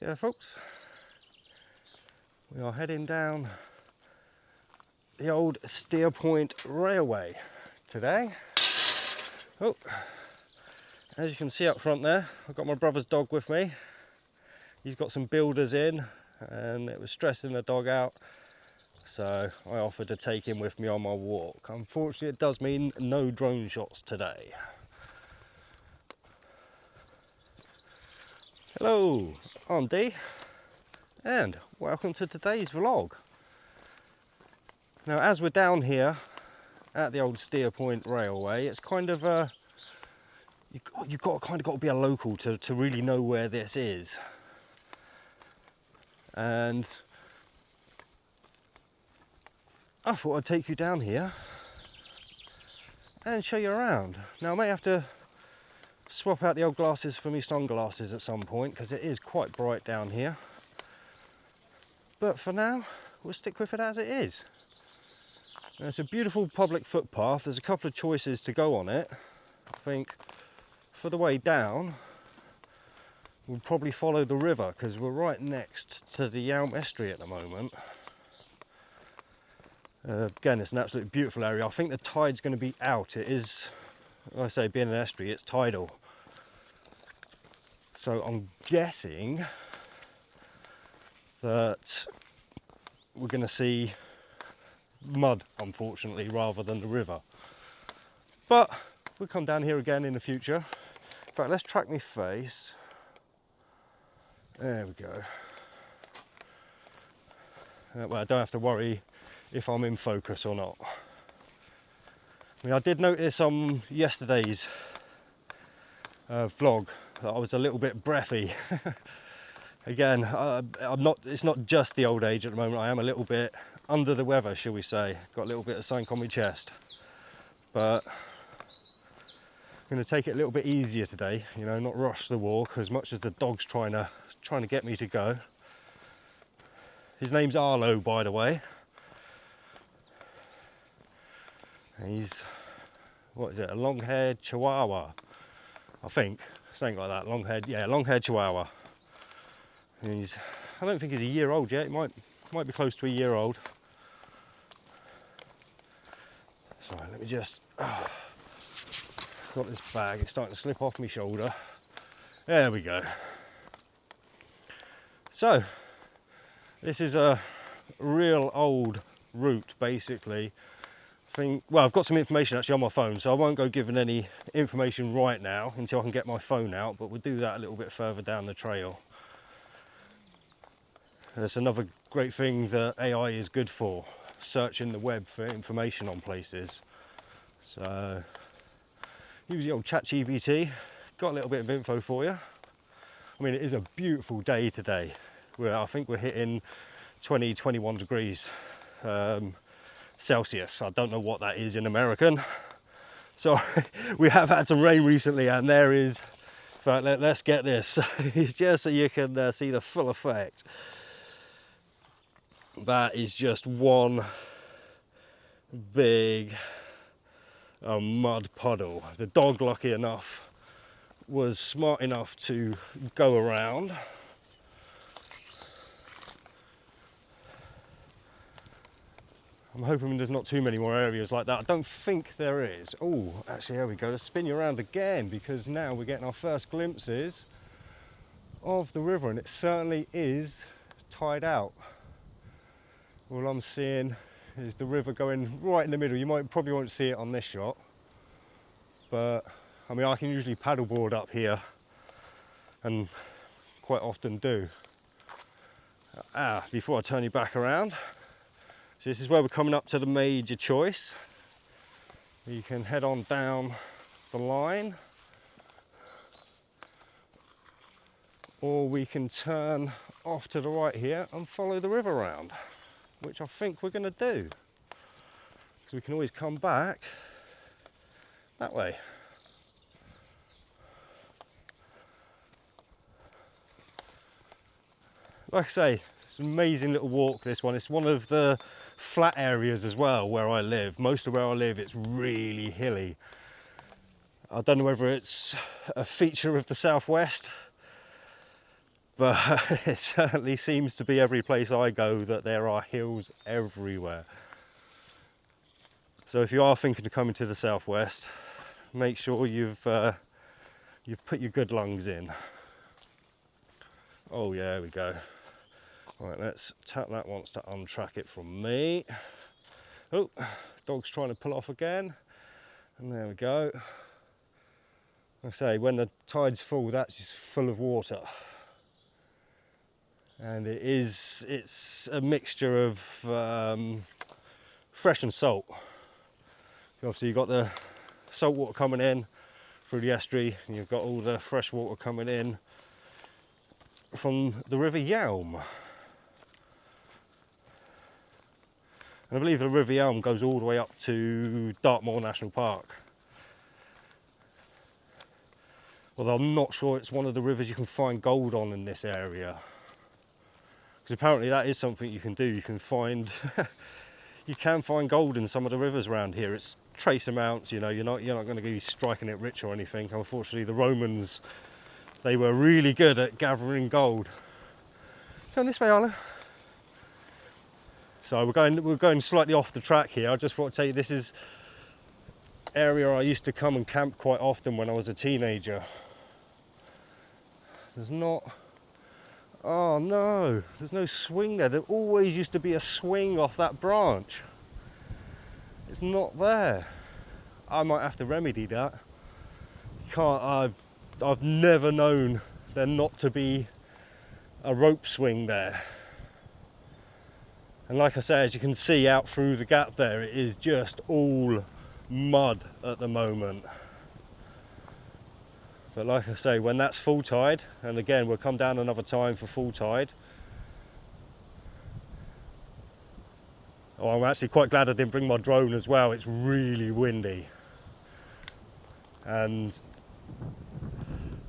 Yeah, folks, we are heading down the old Steer Point Railway today. Oh, as you can see up front there, I've got my brother's dog with me. He's got some builders in and it was stressing the dog out, so I offered to take him with me on my walk. Unfortunately, it does mean no drone shots today. Hello, I'm Dee, and welcome to today's vlog. Now, as we're down here at the old Steer Point Railway, it's kind of you've got to be a local to really know where this is. And I thought I'd take you down here and show you around. Now, I may have to swap out the old glasses for me sunglasses at some point because it is quite bright down here. But for now, we'll stick with it as it is. Now, it's a beautiful public footpath. There's a couple of choices to go on it. I think for the way down, we'll probably follow the river because we're right next to the Elm Estuary at the moment. Again, it's an absolutely beautiful area. I think the tide's going to be out. It is, like I say, being an estuary, it's tidal. So I'm guessing that we're going to see mud, unfortunately, rather than the river. But we'll come down here again in the future. In fact, let's track my face. There we go. Well, I don't have to worry if I'm in focus or not. I mean, I did notice on yesterday's vlog that I was a little bit breathy. Again, it's not just the old age at the moment. I am a little bit under the weather, shall we say. Got a little bit of something on my chest. But I'm going to take it a little bit easier today, you know, not rush the walk as much as the dog's trying to get me to go. His name's Arlo, by the way. He's, what is it, a long-haired Chihuahua, I think, something like that. Long-haired Chihuahua. And I don't think he's a year old yet. He might be close to a year old. Sorry, let me just. Got this bag. It's starting to slip off my shoulder. There we go. So, this is a real old route, basically. Well, I've got some information actually on my phone, so I won't go giving any information right now until I can get my phone out, but we'll do that a little bit further down the trail. That's another great thing that AI is good for, searching the web for information on places. So, use the old ChatGPT, got a little bit of info for you. I mean, it is a beautiful day today. I think we're hitting 20, 21 degrees Celsius. I don't know what that is in American. So we have had some rain recently, and there is, in fact, let's get this, just so you can see the full effect. That is just one big mud puddle. The dog, lucky enough, was smart enough to go around. I'm hoping there's not too many more areas like that. I don't think there is. Oh, actually, there we go. Let's spin you around again, because now we're getting our first glimpses of the river, and it certainly is tied out. All I'm seeing is the river going right in the middle. You probably won't see it on this shot, but I mean, I can usually paddleboard up here, and quite often do. Before I turn you back around. So this is where we're coming up to the major choice. You can head on down the line, or we can turn off to the right here and follow the river around, which I think we're going to do. So we can always come back that way. Like I say, it's an amazing little walk, this one. It's one of the flat areas as well where I live. Most of where I live, it's really hilly. I don't know whether it's a feature of the southwest, but it certainly seems to be every place I go that there are hills everywhere. So if you are thinking of coming to the southwest, make sure you've put your good lungs in. Oh yeah, there we go. Right, let's tap that once to untrack it from me. Oh, dog's trying to pull off again. And there we go. Like I say, when the tide's full, that's just full of water. And it's a mixture of fresh and salt. Obviously you've got the salt water coming in through the estuary, and you've got all the fresh water coming in from the River Yelm. And I believe the River Yelm goes all the way up to Dartmoor National Park. Although I'm not sure it's one of the rivers you can find gold on in this area. Because apparently that is something you can do. You can find you can find gold in some of the rivers around here. It's trace amounts, you know, you're not going to be striking it rich or anything. Unfortunately, the Romans, they were really good at gathering gold. Come this way, Arlo. So we're going slightly off the track here. I just thought I'd tell you, this is area I used to come and camp quite often when I was a teenager. There's not, oh no, there's no swing there. There always used to be a swing off that branch. It's not there. I might have to remedy that. I've never known there not to be a rope swing there. And like I say, as you can see out through the gap there, it is just all mud at the moment. But like I say, when that's full tide, and again we'll come down another time for full tide. Oh, I'm actually quite glad I didn't bring my drone as well. It's really windy. And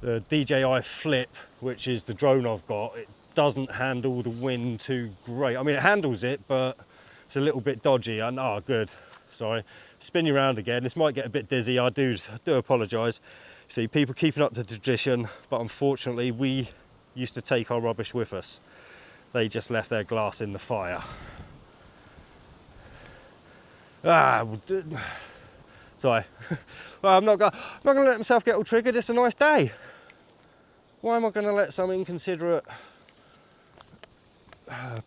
the DJI Flip, which is the drone I've got, it doesn't handle the wind too great. I mean, it handles it, but it's a little bit dodgy. And oh, good. Sorry. Spin you around again. This might get a bit dizzy. I do apologise. See, people keeping up the tradition, but unfortunately, we used to take our rubbish with us. They just left their glass in the fire. Sorry. Well, I'm not going to let myself get all triggered. It's a nice day. Why am I going to let some inconsiderate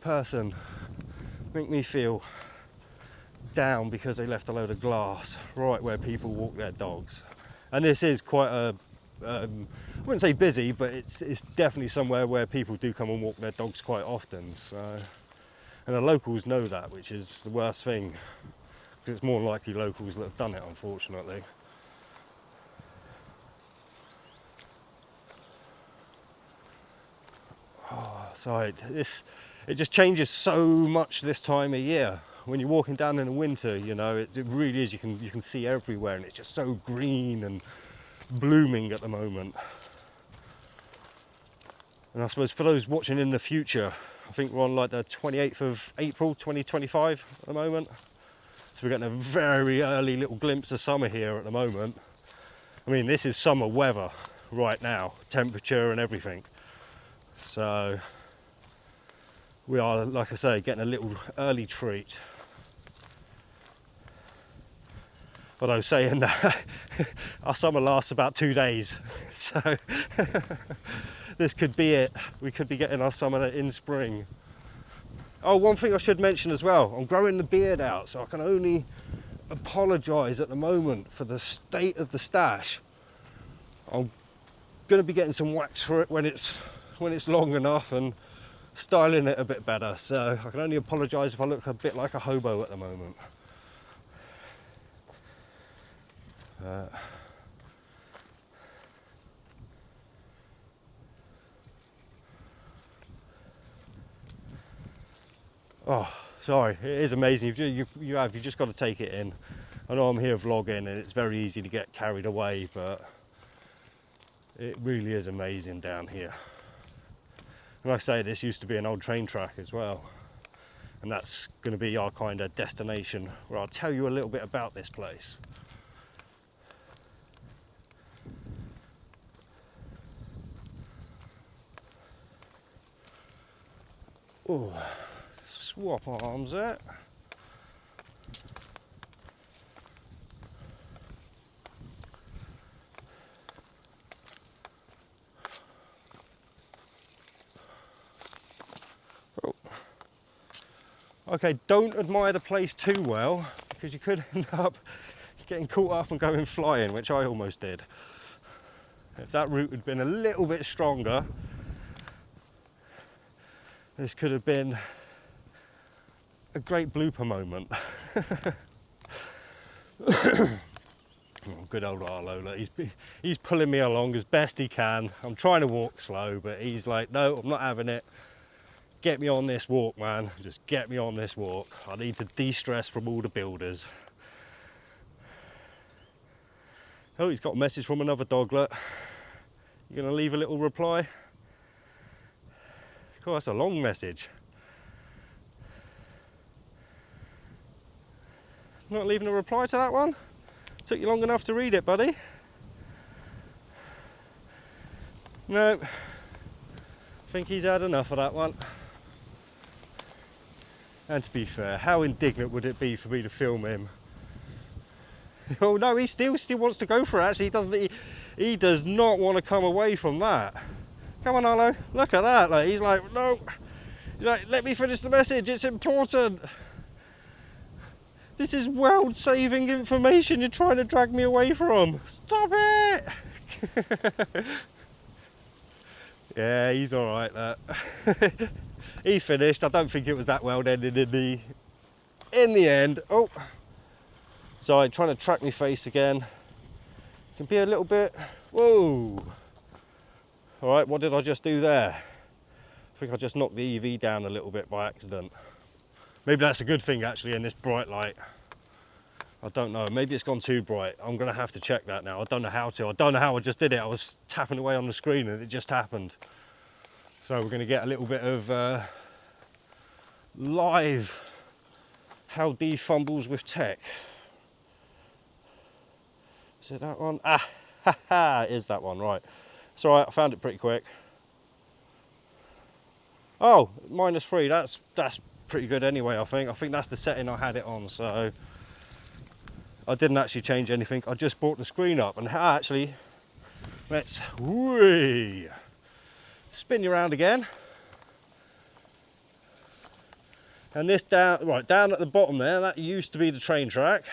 person make me feel down because they left a load of glass right where people walk their dogs? And this is quite a, I wouldn't say busy, but it's definitely somewhere where people do come and walk their dogs quite often. So, and the locals know that, which is the worst thing, because it's more likely locals that have done it, unfortunately. Oh, sorry, it just changes so much this time of year. When you're walking down in the winter, you know, it really is, you can see everywhere, and it's just so green and blooming at the moment. And I suppose for those watching in the future, I think we're on like the 28th of April 2025 at the moment. So we're getting a very early little glimpse of summer here at the moment. I mean, this is summer weather right now, temperature and everything. So we are, like I say, getting a little early treat. Although saying that, our summer lasts about 2 days, so this could be it. We could be getting our summer in spring. Oh, one thing I should mention as well, I'm growing the beard out, so I can only apologise at the moment for the state of the stash. I'm going to be getting some wax for it when it's long enough and styling it a bit better, so I can only apologise if I look a bit like a hobo at the moment. Oh, sorry, it is amazing. You've just got to take it in. I know I'm here vlogging and it's very easy to get carried away, but it really is amazing down here. And like I say, this used to be an old train track as well. And that's going to be our kind of destination where I'll tell you a little bit about this place. Oh, swap arms there. Oh. Okay, don't admire the place too well, because you could end up getting caught up and going flying, which I almost did. If that route had been a little bit stronger, this could have been a great blooper moment. Oh, good old Arlo, look, he's pulling me along as best he can. I'm trying to walk slow, but he's like, no, I'm not having it. Get me on this walk, man. Just get me on this walk. I need to de-stress from all the builders. Oh, he's got a message from another dog, look. You gonna leave a little reply? Cool, that's a long message. Not leaving a reply to that one? Took you long enough to read it, buddy? No. I think he's had enough of that one. And to be fair, how indignant would it be for me to film him? Oh no, he still wants to go for it, actually. He does not want to come away from that. Come on, Arlo, look at that. Like, he's like, no. He's like, let me finish the message, it's important. This is world-saving information you're trying to drag me away from. Stop it! Yeah, he's all right, that. He finished. I don't think it was that well ended in the end. Oh, sorry, trying to track my face again. Can be a little bit. Whoa. All right, what did I just do there? I think I just knocked the EV down a little bit by accident. Maybe that's a good thing actually in this bright light. I don't know, maybe it's gone too bright. I'm gonna have to check that now. I don't know how to. I don't know how I just did it. I was tapping away on the screen and it just happened. So we're gonna get a little bit of live how D fumbles with tech. Is it that one? Ah, ha ha, it is that one, right. It's all right, I found it pretty quick. Oh, -3, that's pretty good anyway, I think. I think that's the setting I had it on, so I didn't actually change anything. I just brought the screen up, and actually, let's spin you around again. And this down at the bottom there, that used to be the train track.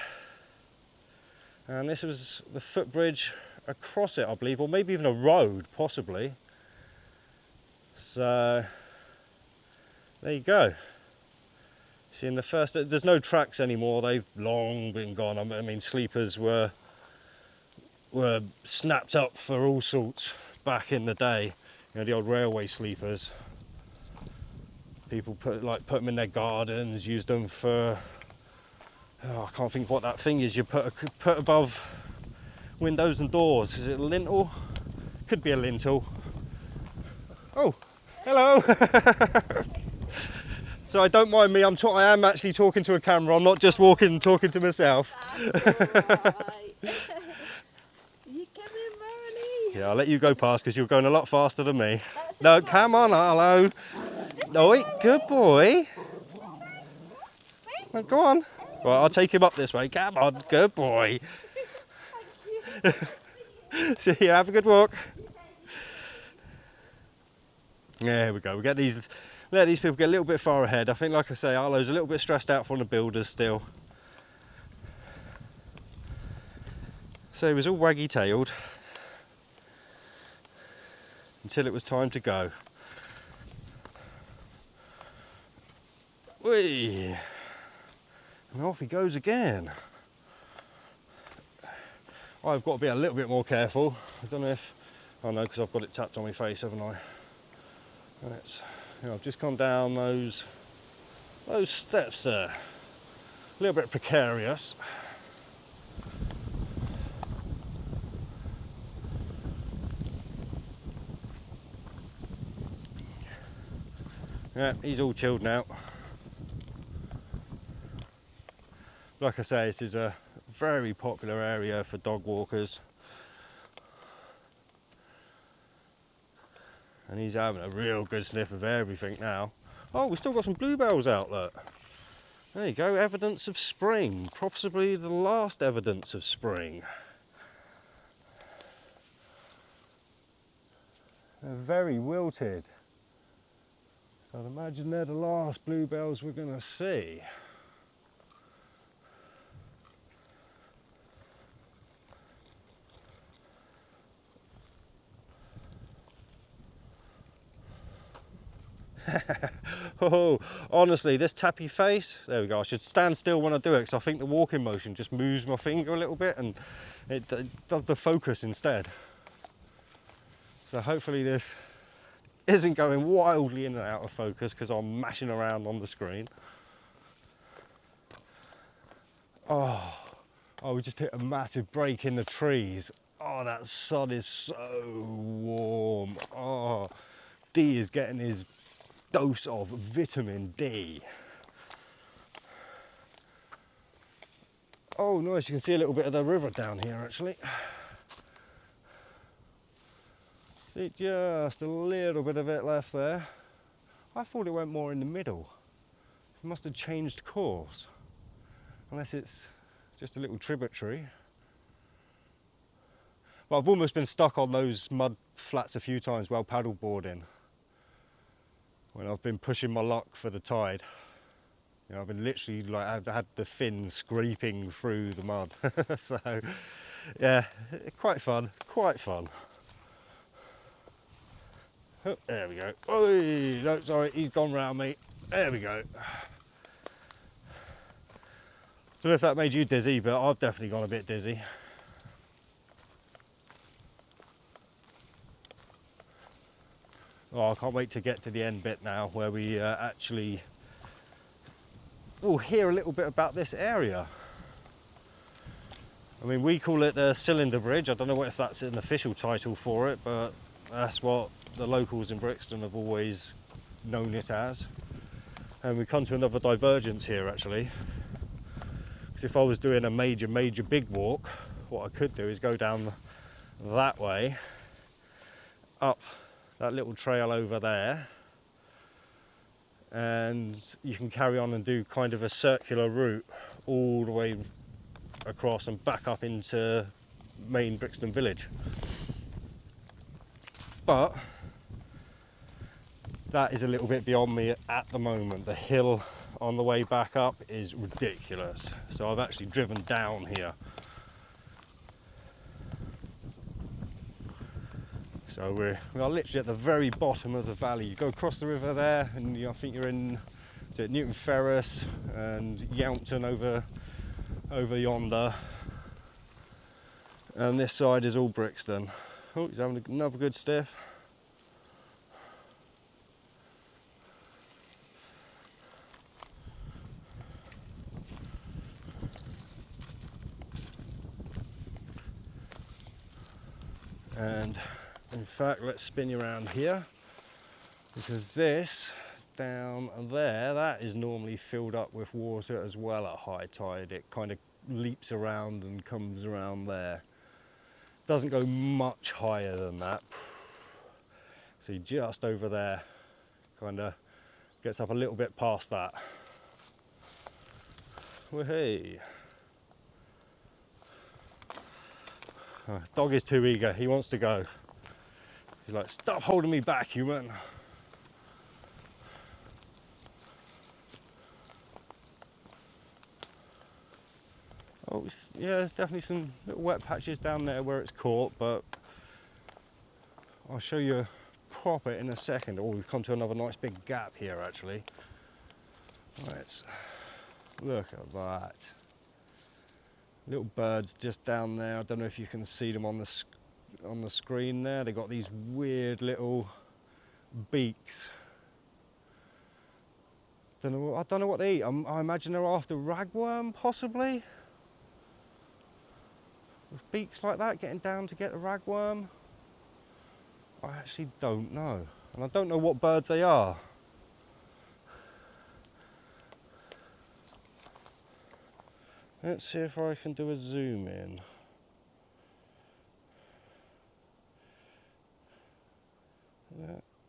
And this was the footbridge across it, I believe, or maybe even a road, possibly. So there you go. See, in the first, there's no tracks anymore. They've long been gone. I mean, sleepers were snapped up for all sorts back in the day. You know, the old railway sleepers. People put them in their gardens, used them for. Oh, I can't think what that thing is. You put above windows and doors. Is it a lintel? Could be a lintel. Oh, hello. So I don't mind me. I am actually talking to a camera. I'm not just walking and talking to myself. You come in, Marnie. Yeah, I'll let you go past because you're going a lot faster than me. No, come on, Arlo. Oi, good boy. Well, go on. Well, I'll take him up this way. Come on, good boy. See you. Have a good walk. There we go. We get these. Let these people get a little bit far ahead. I think, like I say, Arlo's a little bit stressed out from the builders still. So he was all waggy-tailed until it was time to go. Whee! And off he goes again. I've got to be a little bit more careful. I don't know if... Oh no, because I've got it tapped on my face, haven't I? Let's... You know, I've just gone down those steps there. A little bit precarious. Yeah, he's all chilled now. Like I say, this is a very popular area for dog walkers. And he's having a real good sniff of everything now. Oh, we've still got some bluebells out, look. There you go, evidence of spring. Possibly the last evidence of spring. They're very wilted. So I'd imagine they're the last bluebells we're going to see. Oh, honestly, this tappy face, there we go. I should stand still when I do it because I think the walking motion just moves my finger a little bit and it does the focus instead. So hopefully this isn't going wildly in and out of focus because I'm mashing around on the screen. Oh, we just hit a massive break in the trees. Oh, that sun is so warm. Oh, D is getting his dose of vitamin D. Oh, nice, you can see a little bit of the river down here actually. See, just a little bit of it left there. I thought it went more in the middle. It must have changed course. Unless it's just a little tributary. Well, I've almost been stuck on those mud flats a few times while paddleboarding. When I've been pushing my luck for the tide. You know, I've been literally like, I've had the fin scraping through the mud. So, yeah, quite fun, quite fun. Oh, there we go. Oh, no, sorry, he's gone round me. There we go. Don't know if that made you dizzy, but I've definitely gone a bit dizzy. Oh, I can't wait to get to the end bit now where we actually will hear a little bit about this area. I mean, we call it the Cylinder Bridge. I don't know if that's an official title for it, but that's what the locals in Brixton have always known it as. And we come to another divergence here actually. Because if I was doing a major big walk, what I could do is go down that way, up that little trail over there, and you can carry on and do kind of a circular route all the way across and back up into main Brixton Village. But that is a little bit beyond me at the moment. The hill on the way back up is ridiculous. So I've actually driven down here. So we are literally at the very bottom of the valley. You go across the river there and I think you're in Newton Ferris and Younton over yonder. And this side is all Brixton. Oh, he's having another good stiff. And in fact, let's spin you around here, because this down there, that is normally filled up with water as well at high tide. It kind of leaps around and comes around there. Doesn't go much higher than that. See, just over there, kind of gets up a little bit past that. Woohoo! Oh, dog is too eager, he wants to go. He's like, stop holding me back, human. Oh, yeah, there's definitely some little wet patches down there where it's caught, but I'll show you proper in a second. Oh, we've come to another nice big gap here, actually. Let's look at that. Little birds just down there. I don't know if you can see them on the screen there. They've got these weird little beaks. I don't know what they eat. I imagine they're after ragworm, possibly. With beaks like that, getting down to get a ragworm. I actually don't know. And I don't know what birds they are. Let's see if I can do a zoom in.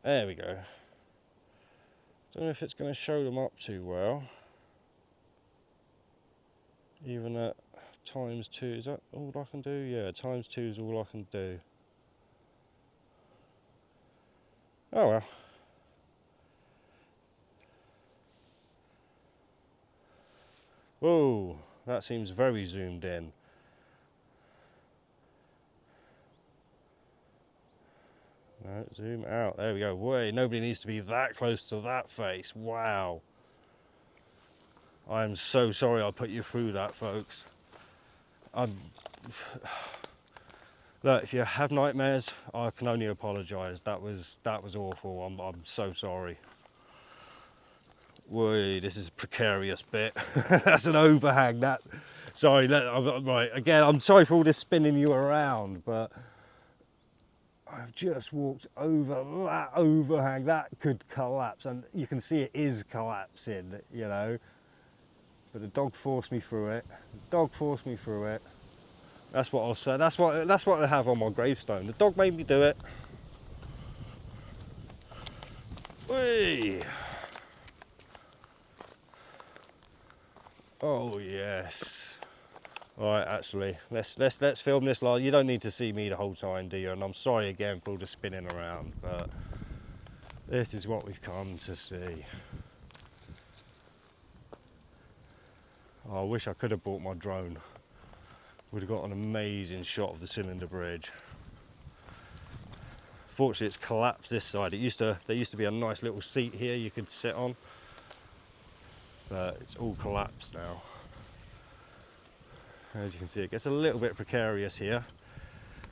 There we go. Don't know if it's going to show them up too well. Even at ×2, is that all I can do? Yeah, ×2 is all I can do. Oh well. Whoa, that seems very zoomed in. No, zoom out. There we go. Wait, nobody needs to be that close to that face. Wow. I'm so sorry I put you through that, folks. Look, if you have nightmares, I can only apologise. That was awful. I'm so sorry. Wait, this is a precarious bit. That's an overhang. Sorry. Right. Again, I'm sorry for all this spinning you around, but I've just walked over that overhang. That could collapse, and you can see it is collapsing. You know. But the dog forced me through it. The dog forced me through it. That's what I'll say. That's what I have on my gravestone. The dog made me do it. Whee! Oh yes. All right, actually, let's film this live. You don't need to see me the whole time, do you? And I'm sorry again for all the spinning around, but this is what we've come to see. Oh, I wish I could have bought my drone. Would have got an amazing shot of the cylinder bridge. Fortunately, it's collapsed this side. There used to be a nice little seat here you could sit on, but it's all collapsed now. As you can see, it gets a little bit precarious here,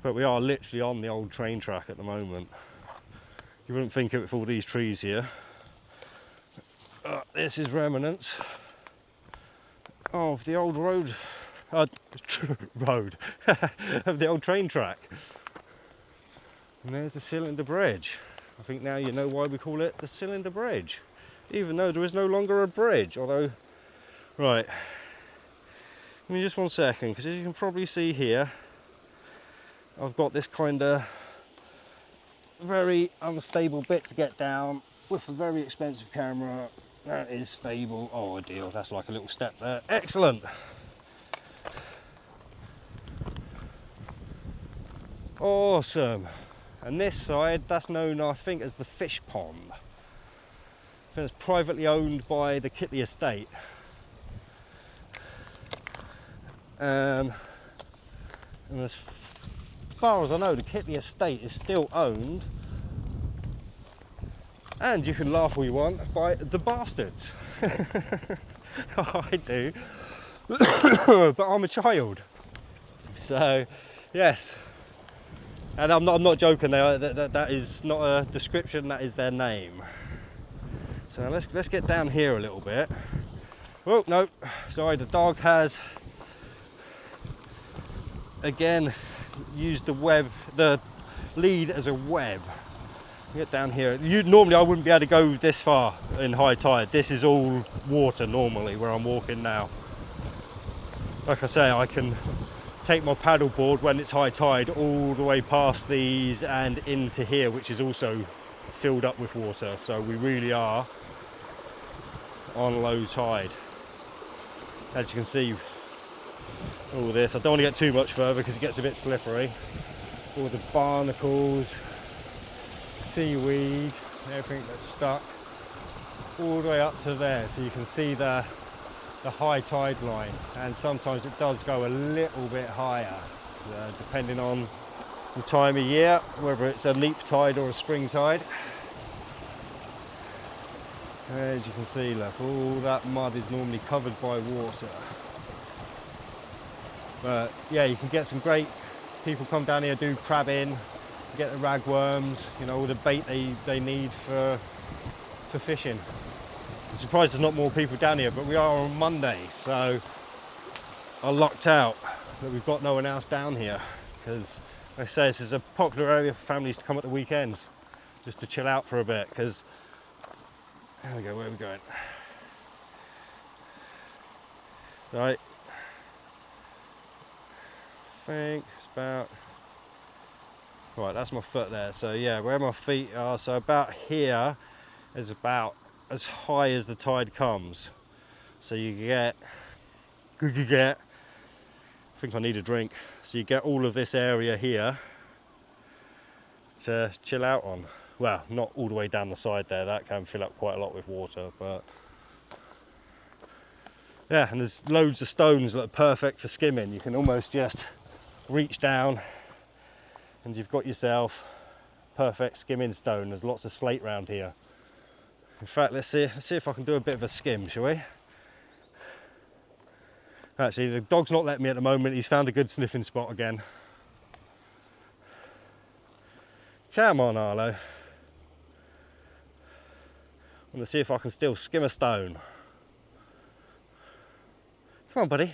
but we are literally on the old train track at the moment. You wouldn't think it with all these trees here. This is remnants of the old road, of the old train track. And there's the cylinder bridge. I think now you know why we call it the cylinder bridge, even though there is no longer a bridge. Although, right, give me just 1 second, because as you can probably see here, I've got this kind of very unstable bit to get down with a very expensive camera. That is stable. Oh, ideal. That's like a little step there. Excellent. Awesome. And this side, that's known, I think, as the fish pond. I think it's privately owned by the Kitley estate. And as far as I know, the Kitley estate is still owned, and you can laugh all you want, by the bastards. I do. But I'm a child. So, yes. And I'm not joking, that is not a description, that is their name. So let's get down here a little bit. Oh, no, sorry, the dog has, again, used the lead as a web. Get down here. Normally I wouldn't be able to go this far in high tide. This is all water normally where I'm walking now. Like I say, I can take my paddle board when it's high tide all the way past these and into here, which is also filled up with water. So we really are on low tide. As you can see, all this, I don't want to get too much further because it gets a bit slippery. All the barnacles, seaweed, everything that's stuck all the way up to there, so you can see the high tide line, and sometimes it does go a little bit higher, depending on the time of year, whether it's a neap tide or a spring tide. As you can see, look, all that mud is normally covered by water. But yeah, you can get some great, people come down here, do crabbing, get the ragworms, you know, all the bait they need for fishing. I'm surprised there's not more people down here, but we are on Monday, so I lucked out that we've got no one else down here, because like I say, this is a popular area for families to come at the weekends just to chill out for a bit. Because there we go, where are we going? Right, I think it's about, right, that's my foot there. So yeah, where my feet are, so about here is about as high as the tide comes. So you get, I think I need a drink. So you get all of this area here to chill out on. Well, not all the way down the side there, that can fill up quite a lot with water, but yeah, and there's loads of stones that are perfect for skimming. You can almost just reach down and you've got yourself perfect skimming stone. There's lots of slate around here. In fact, let's see if I can do a bit of a skim, shall we? Actually, the dog's not letting me at the moment. He's found a good sniffing spot again. Come on, Arlo. I want to see if I can still skim a stone. Come on, buddy.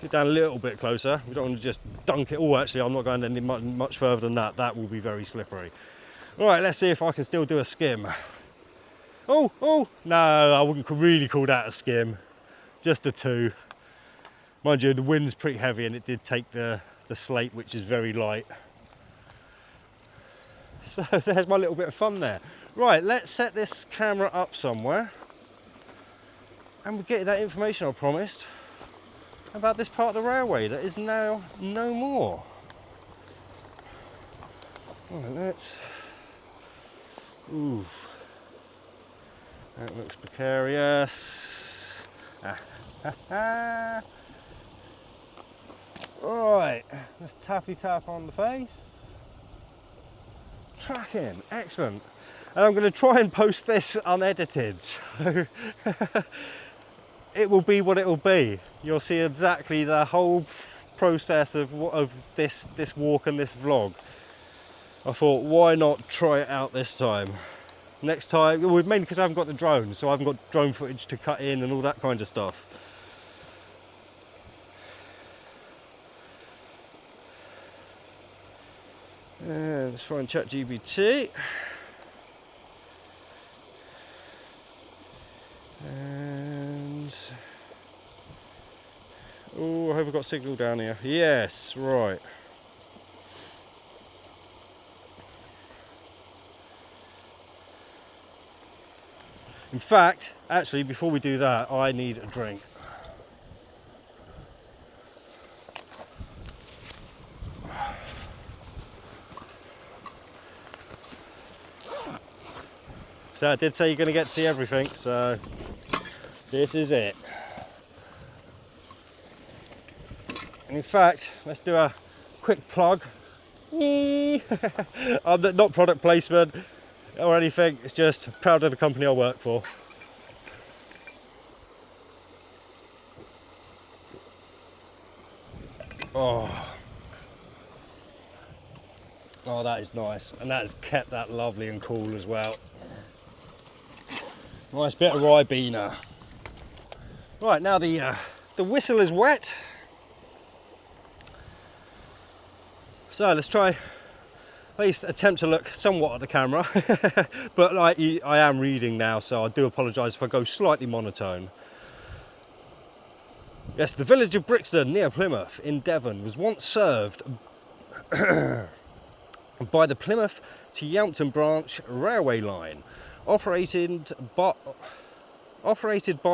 Get down a little bit closer. We don't want to just dunk it. Oh, actually, I'm not going any much further than that. That will be very slippery. All right, let's see if I can still do a skim. Oh, no, I wouldn't really call that a skim. Just a 2. Mind you, the wind's pretty heavy and it did take the slate, which is very light. So there's my little bit of fun there. Right, let's set this camera up somewhere and we'll get you that information I promised about this part of the railway that is now no more. Right, let's... Ooh. That looks precarious. Right, let's tappy tap on the face. Tracking, excellent. And I'm going to try and post this unedited, so it will be what it will be. You'll see exactly the whole process of this walk and this vlog. I thought, why not try it out this time? Next time, well, mainly because I haven't got the drone, so I haven't got drone footage to cut in and all that kind of stuff. And let's find ChatGPT. And oh, I hope I've got signal down here. Yes, right. In fact, actually, before we do that, I need a drink. So I did say you're going to get to see everything, so this is it. And in fact, let's do a quick plug. I'm not product placement or anything, it's just proud of the company I work for. Oh, that is nice, and that has kept that lovely and cool as well. Nice bit of Ribena. Right, now the whistle is wet. So let's try, at least attempt to look somewhat at the camera. But I am reading now, so I do apologise if I go slightly monotone. Yes, the village of Brixton near Plymouth in Devon was once served by the Plymouth to Yampton branch railway line, operated by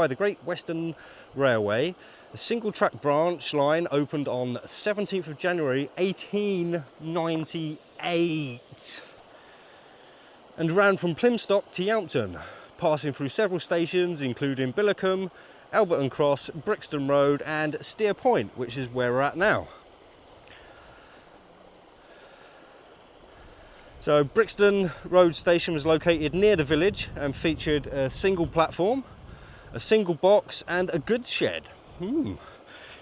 the Great Western Railway. The single track branch line opened on 17th of January 1898 and ran from Plymstock to Yampton, passing through several stations including Billicombe, Alberton Cross, Brixton Road and Steer Point, which is where we're at now. So Brixton Road station was located near the village and featured a single platform, a single box and a goods shed. It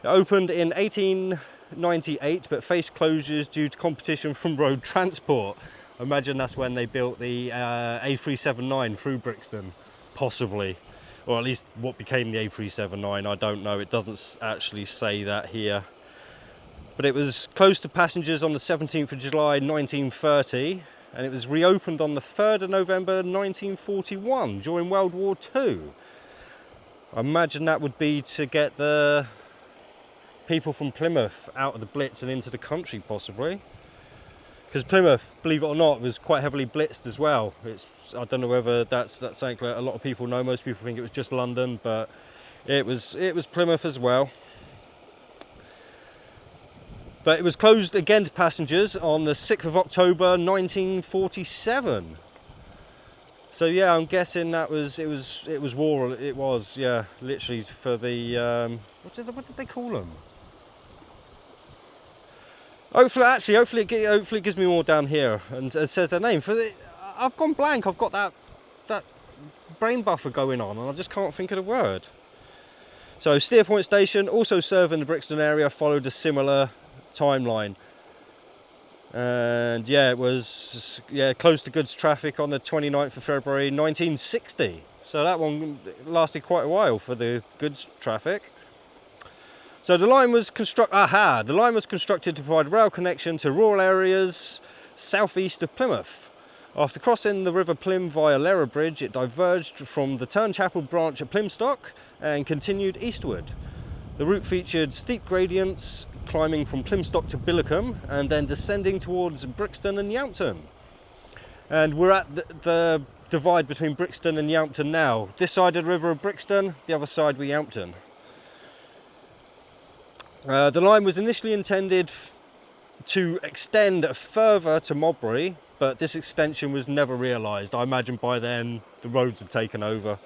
opened in 1898 but faced closures due to competition from road transport. I imagine that's when they built the A379 through Brixton, possibly. Or at least what became the A379, I don't know, it doesn't actually say that here. But it was closed to passengers on the 17th of July 1930 and it was reopened on the 3rd of November 1941 during World War II. I imagine that would be to get the people from Plymouth out of the Blitz and into the country, possibly. because Plymouth, believe it or not, was quite heavily blitzed as well. I don't know whether that's something that a lot of people know. Most people think it was just London, but it was Plymouth as well. But it was closed again to passengers on the 6th of October 1947. So yeah, I'm guessing it was war. It was, yeah, literally for the what did they call them? Hopefully it gives me more down here and it says their name. I've gone blank. I've got that brain buffer going on, and I just can't think of the word. So Steerpoint Station, also serving the Brixton area, followed a similar timeline. And yeah, it was closed to goods traffic on the 29th of February 1960. So that one lasted quite a while for the goods traffic. So the line was constructed to provide rail connection to rural areas southeast of Plymouth. After crossing the River Plym via Lara Bridge, it diverged from the Turnchapel branch at Plymstock and continued eastward. The route featured steep gradients, climbing from Plymstock to Billicombe and then descending towards Brixton and Yampton. And we're at the divide between Brixton and Yampton now. This side of the river of Brixton, the other side was Yampton. The line was initially intended to extend further to Modbury, but this extension was never realised. I imagine by then the roads had taken over.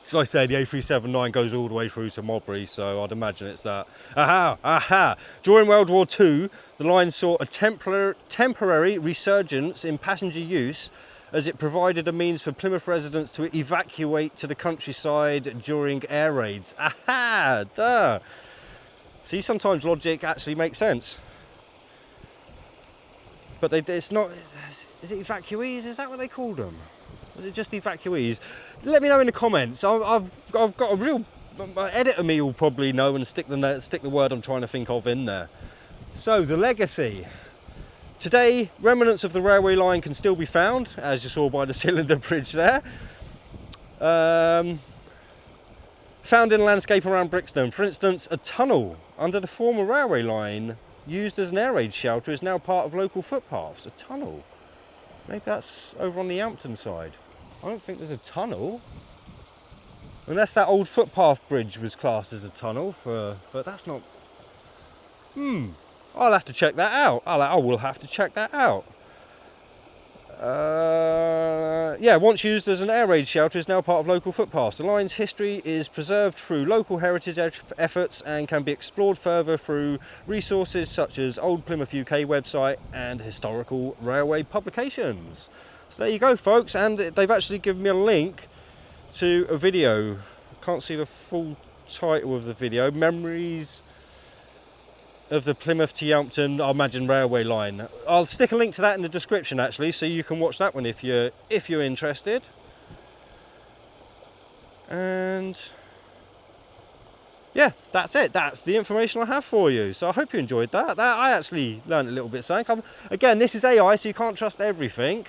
As I said, the A379 goes all the way through to Modbury, so I'd imagine it's that. Aha! During World War II, the line saw a temporary resurgence in passenger use as it provided a means for Plymouth residents to evacuate to the countryside during air raids. Aha! Duh! See, sometimes logic actually makes sense. But it's not... Is it evacuees? Is that what they called them? Was it just evacuees? Let me know in the comments. I've got a real... editor me will probably know and stick the word I'm trying to think of in there. So, the legacy. Today, remnants of the railway line can still be found, as you saw by the cylinder bridge there. Found in the landscape around Brixton. For instance, a tunnel under the former railway line used as an air raid shelter is now part of local footpaths. A tunnel. Maybe that's over on the Yampton side. I don't think there's a tunnel. Unless that old footpath bridge was classed as a tunnel, but that's not... I'll have to check that out. I will have to check that out. Yeah, once used as an air raid shelter, is now part of local footpaths. The line's history is preserved through local heritage efforts and can be explored further through resources such as Old Plymouth UK website and historical railway publications. So there you go, folks, and they've actually given me a link to a video. I can't see the full title of the video. Memories of the Plymouth to Yampton, I imagine, railway line. I'll stick a link to that in the description actually, so you can watch that one if you're interested. And yeah, that's it. That's the information I have for you. So I hope you enjoyed that. I actually learned a little bit something. Again, this is AI, so you can't trust everything,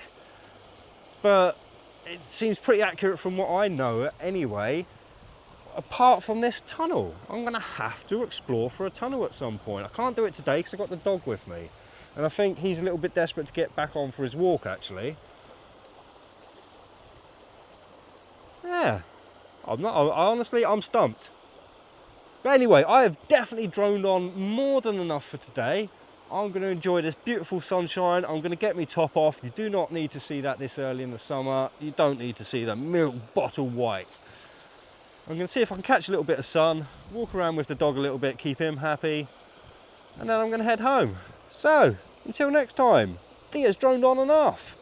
but it seems pretty accurate from what I know anyway. Apart from this tunnel, I'm going to have to explore for a tunnel at some point. I can't do it today because I've got the dog with me, and I think he's a little bit desperate to get back on for his walk actually. Yeah, honestly, I'm stumped. But anyway, I have definitely droned on more than enough for today. I'm going to enjoy this beautiful sunshine. I'm going to get me top off. You do not need to see that this early in the summer. You don't need to see the milk bottle white. I'm going to see if I can catch a little bit of sun, walk around with the dog a little bit, keep him happy, and then I'm going to head home. So, until next time, Thea's droned on enough.